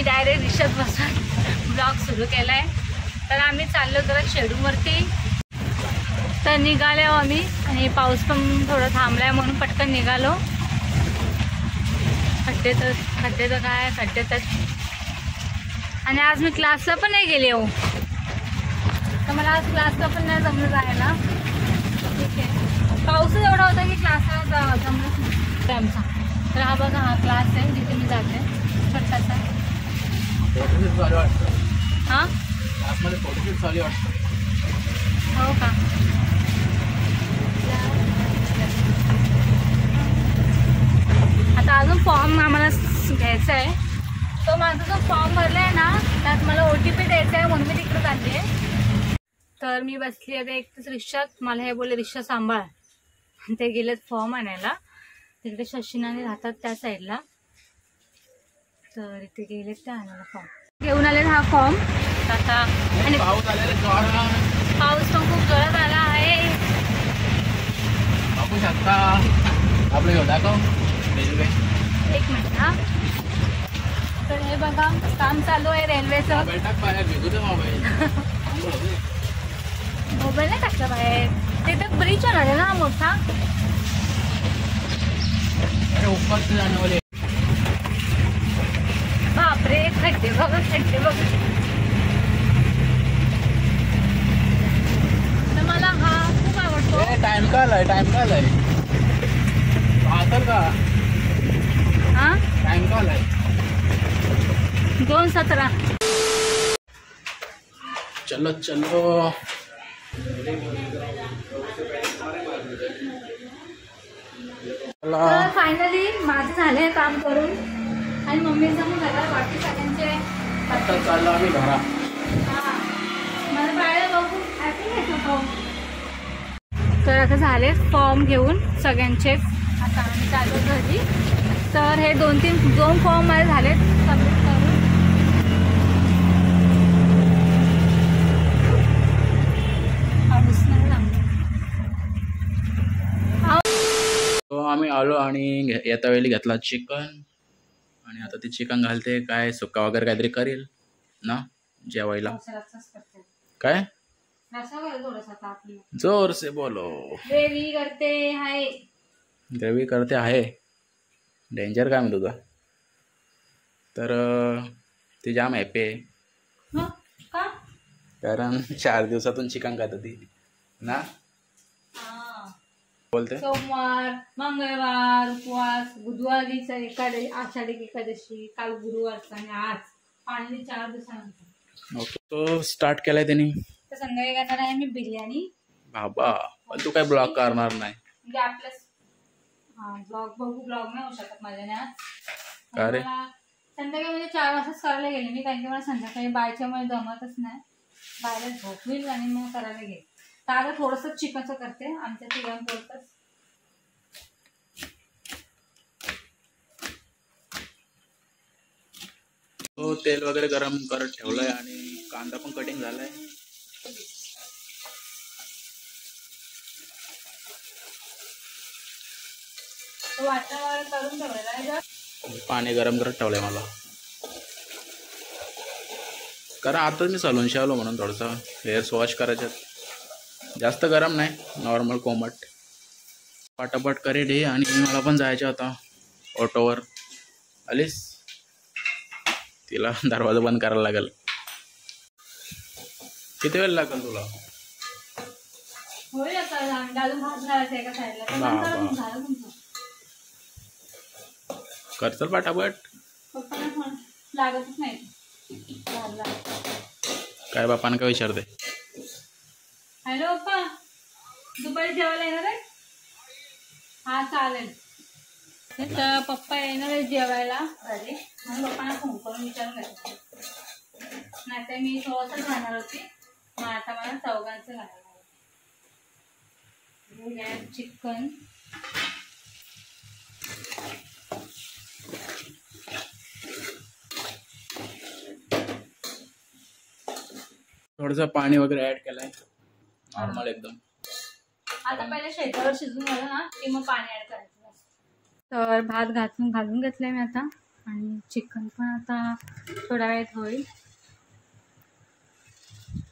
मी direct रिक्षात बसून blog सुरू केला आहे. तर आम्ही चाललो जरा शेडूवरती. तर निघालो आम्ही आणि पाऊस पण थोडा थांबला आहे म्हणून पटकन निघालो. खड्डे तर काय खड्डेतच. आणि आज मी क्लासला पण नाही गेले हो. तर मला आज क्लासला पण नाही जमलं जायला. ठीक आहे, पाऊसच एवढा होता की क्लासला जमलंच नाही आमचा. तर हा बघा हा क्लास आहे जिथे मी जाते छोटासा. हां हो का. आता अजून फॉर्म आम्हाला घ्यायचा आहे. तो माझा जो फॉर्म भरला आहे ना त्यात मला OTP द्यायचा आहे म्हणून मी तिकडे चालली आहे. तर मी बसली आता एकच रिक्षात. मला हे बोलले रिक्षा सांभाळ. ते गेलेत फॉर्म आणायला. तिकडे शशीनाने राहतात त्या साईडला. तर इथे गेलेत त्या आणायला फॉर्म घेऊन आले हा फॉर्म. आता आणि पाऊस पण खूप जोरात आला आहे. आपलं घेऊन दाखव. एक मिनिट हा. तर हे बघा काम चालू आहे रेल्वेचं. मोबाईल नाही टाकला बाहेर. तिथे ब्रिज होणार आहे ना मोठा. बापरे खड्डे बघा खड्डे बघा. तर मला हा खूप आवडतो. टाइम का आलाय का. हा टाइम का आलाय 2:17. चलो चलो. तर फायनली माझं झालंय काम करून. आणि मम्मीचं मग घरात बाकी सगळ्यांचे. आता चाललो आम्ही घरा. मला पाहिलं बघू हॅपी आहे फॉर्म. तर आता झाले फॉर्म घेऊन सगळ्यांचे. आता आम्ही चालू घरी. तर हे 2 फॉर्म माझे झालेत सबमिट करून. आम्ही आलो आणि येता वेळी घेतला चिकन. आणि आता ते चिकन घालते काय सुक्का वगैरे काहीतरी करेल ना जेवायला. काय जोर से बोलो. ग्रेव्ही करते आहे. डेंजर काय म्हणतो तुझा. तर ती जाम हॅपी आहे कारण 4 दिवसातून चिकन खात होती ना. बोलते सोमवार मंगळवार उपवास. बुधवारीचा आषाढी एकादशी. काल गुरुवारचा आणि आज पाणी 4 दिवसानंतर. ओके. तो स्टार्ट केलाय त्यांनी. तर संध्याकाळी करणार आहे मी बिर्याणी. बाबा पण तू काय ब्लॉग करणार नाही म्हणजे आपल्या ब्लॉग नाही होऊ शकत माझ्याने आज. अरे संध्याकाळी म्हणजे 4 वाजताच करायला गेले मी. कारण की मला संध्याकाळी बायच्यामुळे जमतच नाही. बायला झोप होईल आणि मग करायला गेले. तर आता थोडंसं चिकनचं करते आमच्या तिघांपुरतच. तो तेल वगैरे गरम करत ठेवलंय आणि कांदा पण कटिंग झालाय. वाटण करून ठेवलेला. पाणी गरम करत ठेवलंय मला. कारण आता मी सलूनशी आलो म्हणून थोडंसं हेअर्स वॉश करायच्यात. जास्त गरम नाही नॉर्मल कोमट. पटापट करेल हे. आणि मला पण जायचं आता ऑटोवर. आलीस तिला दरवाजा बंद करायला लागेल. किती वेळ लागेल तुला. होईल आता अजून भात घालायचा एका साईडला. करचल पटापट. पप्पांना लागतच नाही. काय बापानं काय विचारते. हॅलो पप्पा दुपारी जेवायला येणार आहे. हा चालेल. तर पप्पा येणार आहे जेवायला घरी. म्हणून पप्पांना फोन करून विचारून घ्यायचं. नाही तर मी थोडंसंच घालणार होती. मग आता मला चौघांचं घालायला चिकन. थोडंसं पाणी वगैरे ऍड केलंय नॉर्मल एकदम. आता पहिले शेतावर शिजून झालं ना की मग पाणी ऍड करायचं. तर भात घालून घेतलाय मी आता. आणि चिकन पण आता थोड्या वेळात होईल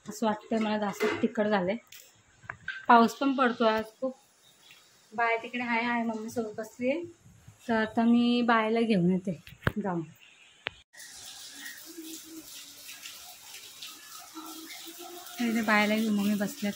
असं वाटतंय मला. जास्त तिखट झाले. पाऊस पण पडतो आज खूप. बाय तिकडे आहे मम्मी सोबत बसली. तर आता मी बायला घेऊन येते जाऊन. इथे बायला घेऊन मम्मी बसल्यात.